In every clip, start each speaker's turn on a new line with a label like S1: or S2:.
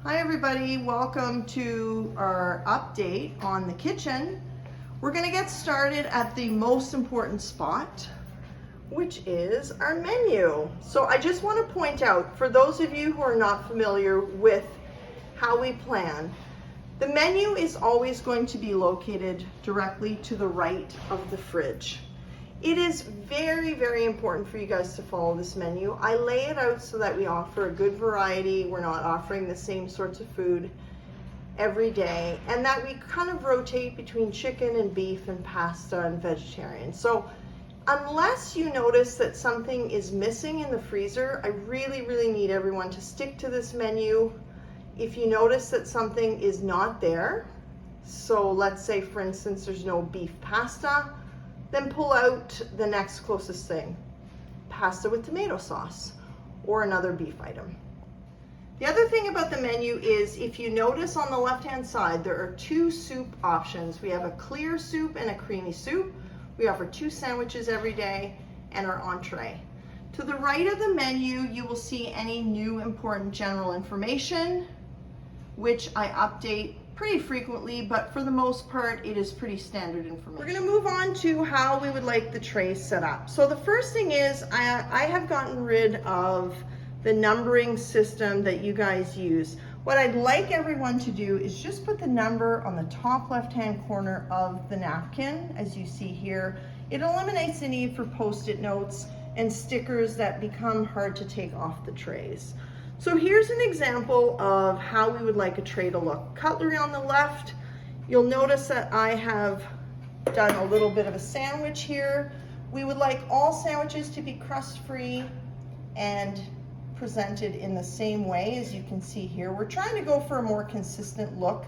S1: Hi everybody, welcome to our update on the kitchen. We're going to get started at the most important spot, which is our menu. So I just want to point out, for those of you who are not familiar with how we plan, the menu is always going to be located directly to the right of the fridge. It is very, very important for you guys to follow this menu. I lay it out so that we offer a good variety. We're not offering the same sorts of food every day, and that we kind of rotate between chicken and beef and pasta and vegetarian. So unless you notice that something is missing in the freezer, I really, really need everyone to stick to this menu. If you notice that something is not there, so let's say for instance there's no beef pasta, then pull out the next closest thing, pasta with tomato sauce or another beef item. The other thing about the menu is, if you notice on the left hand side, there are two soup options. We have a clear soup and a creamy soup. We offer 2 sandwiches every day and our entree. To the right of the menu, you will see any new important general information, which I update pretty frequently, but for the most part, it is pretty standard information. We're gonna move on to how we would like the trays set up. So the first thing is, I have gotten rid of the numbering system that you guys use. What I'd like everyone to do is just put the number on the top left-hand corner of the napkin, as you see here. It eliminates the need for Post-it notes and stickers that become hard to take off the trays. So here's an example of how we would like a tray to look. Cutlery on the left. You'll notice that I have done a little bit of a sandwich here. We would like all sandwiches to be crust-free and presented in the same way as you can see here. We're trying to go for a more consistent look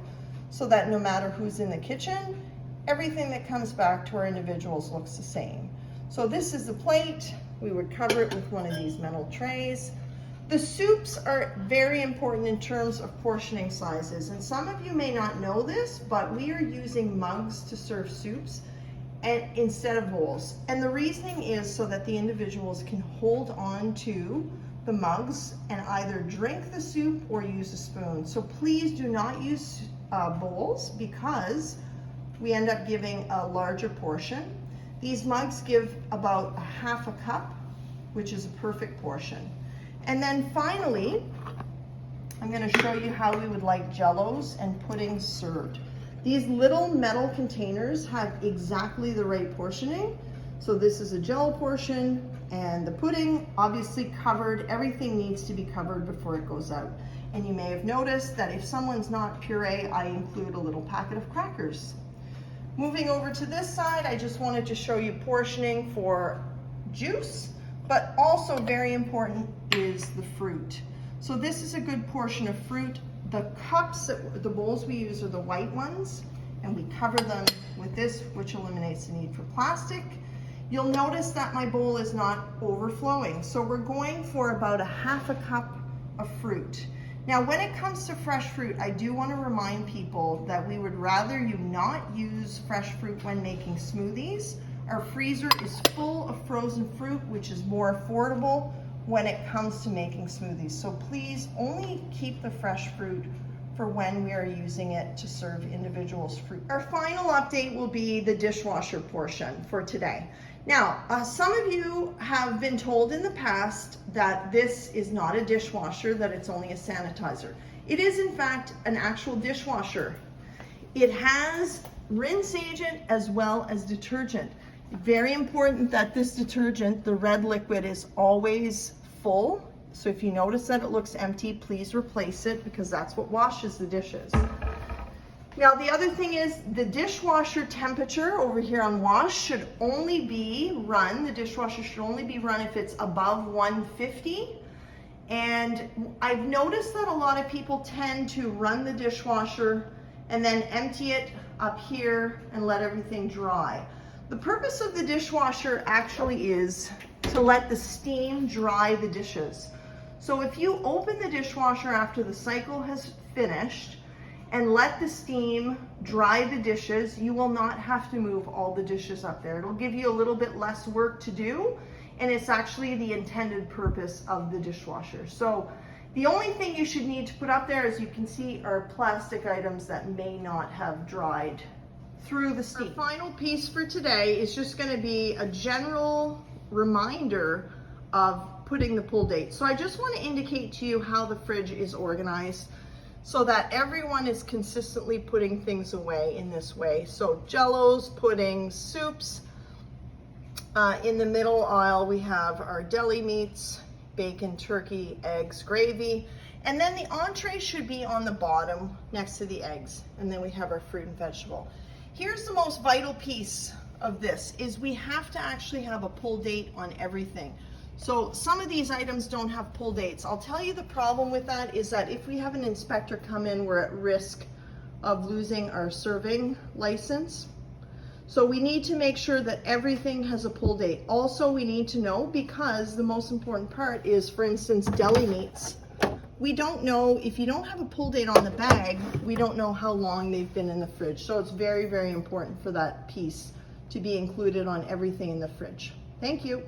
S1: so that no matter who's in the kitchen, everything that comes back to our individuals looks the same. So this is the plate. We would cover it with one of these metal trays. The soups are very important in terms of portioning sizes, and some of you may not know this, but we are using mugs to serve soups instead of bowls. And the reasoning is so that the individuals can hold on to the mugs and either drink the soup or use a spoon. So please do not use bowls, because we end up giving a larger portion. These mugs give about a half a cup, which is a perfect portion. And then finally, I'm going to show you how we would like jellos and puddings served. These little metal containers have exactly the right portioning. So this is a jello portion, and the pudding obviously covered. Everything needs to be covered before it goes out. And you may have noticed that if someone's not puree, I include a little packet of crackers. Moving over to this side, I just wanted to show you portioning for juice, but also very important is the fruit. So this is a good portion of fruit. The cups, the bowls we use are the white ones, and we cover them with this, which eliminates the need for plastic. You'll notice that my bowl is not overflowing. So we're going for about a half a cup of fruit. Now, when it comes to fresh fruit, I do want to remind people that we would rather you not use fresh fruit when making smoothies. Our freezer is full of frozen fruit, which is more affordable when it comes to making smoothies. So please only keep the fresh fruit for when we are using it to serve individuals fruit. Our final update will be the dishwasher portion for today. Now, some of you have been told in the past that this is not a dishwasher, that it's only a sanitizer. It is in fact an actual dishwasher. It has rinse agent as well as detergent. Very important that this detergent, the red liquid, is always full. So if you notice that it looks empty, please replace it, because that's what washes the dishes. Now, the other thing is the dishwasher temperature over here on wash should only be run, the dishwasher should only be run if it's above 150. And I've noticed that a lot of people tend to run the dishwasher and then empty it up here and let everything dry. The purpose of the dishwasher actually is to let the steam dry the dishes. So if you open the dishwasher after the cycle has finished and let the steam dry the dishes, you will not have to move all the dishes up there. It'll give you a little bit less work to do, and it's actually the intended purpose of the dishwasher. So The only thing you should need to put up there, as you can see, are plastic items that may not have dried through the steam. Our final piece for today is just going to be a general reminder of putting the pull date. So I just want to indicate to you how the fridge is organized so that everyone is consistently putting things away in this way. So jellos, puddings, soups. In the middle aisle, we have our deli meats, bacon, turkey, eggs, gravy. And then the entree should be on the bottom next to the eggs. And then we have our fruit and vegetable. Here's the most vital piece of this, is we have to actually have a pull date on everything. So some of these items don't have pull dates. I'll tell you the problem with that is that if we have an inspector come in, we're at risk of losing our serving license. So we need to make sure that everything has a pull date. Also, we need to know, because the most important part is, for instance, deli meats. We don't know, if you don't have a pull date on the bag, we don't know how long they've been in the fridge. So it's very, very important for that piece to be included on everything in the fridge. Thank you.